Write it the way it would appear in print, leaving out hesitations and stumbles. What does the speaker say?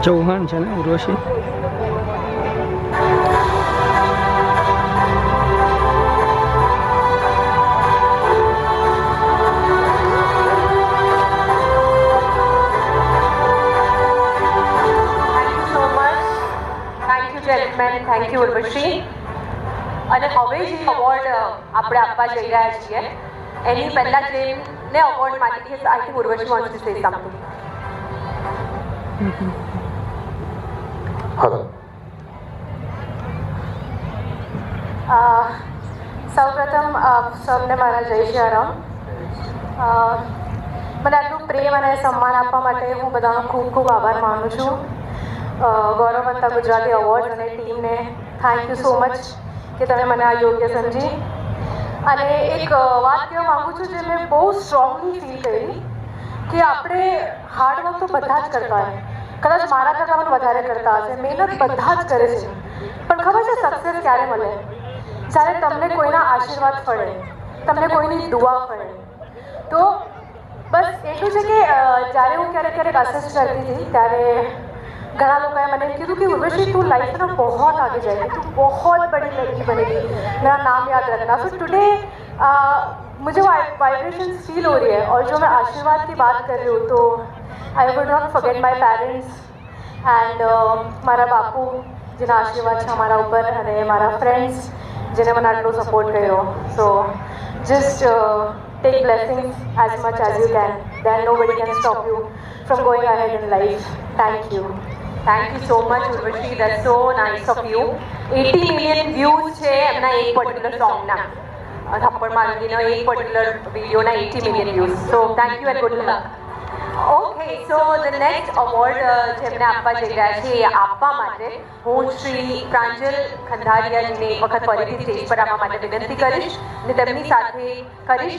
ચૌહાણ છે ને Urvashi. gentlemen, thank you Urvashi. અને હવે જે અવોર્ડ આપણે આપવા જઈ રહ્યા છીએ એની પહેલા જેને અવોર્ડ માંગી છે I think Urvashi wants to say something. Hello. સૌપ્રથમ સૌને મારા જય શ્રી રામ. મને આટલું પ્રેમ અને સન્માન આપવા માટે હું બધાનો ખૂબ ખૂબ આભાર માનું છું. ગૌરવવંતા ગુજરાતી અવોર્ડ અને ટીમને થેન્ક યુ સો મચ કે તમે મને આ યોગ્ય સમજી. અને એક વાત કહેવા માગું છું જે મેં બહુ સ્ટ્રોંગલી ફીલ કરી કે આપણે હાર્ડવર્ક તો બધા જ કરતા હોય, કદાચ મારા કરતાં પણ વધારે કરતા હશે, મહેનત બધા જ કરે છે, પણ ખબર છે સક્સેસ ક્યારે મળે? જ્યારે તમને કોઈના આશીર્વાદ મળે, તમને કોઈની દુઆ મળે. તો બસ એટલું છે કે જ્યારે હું ક્યારેક અસેસ કરતી હતી ત્યારે घना लोग मैंने क्यों कि उर्वशी तू लाइफ में बहुत आगे जाएगी, तू बहुत बड़ी लड़की बनेगी, मेरा नाम याद रखना. सो टुडे मुझे वाइब्रेशंस फील हो रही है और जो मैं आशीर्वाद की बात कर रही हूँ तो I would not forget my parents and मारा बापू जिन्हें आशीर्वाद है हमारा ऊपर અને મારા ફ્રેન્ડ્સ જેને મને આટલો સપોર્ટ કર્યો. So just take blessings as much as you can, then nobody can stop you from going ahead in life. Thank you. Thank you so much Urvashi, that's so nice of you. 80 million views છે એમના એક particular સોંગના, થપ્પડ મારુંગીનો એક particular વિડીયોના 80 million views. So thank you and good luck. Okay, so the next award જેમને આપવા જઈ રહ્યા છે એ આપવા માટે હું શ્રી પ્રાંજલ ખંધારિયાજીને એક વખત ફરીથી સ્ટેજ પર આવવા માટે વિનંતી કરીશ અને તેમની સાથે કરીશ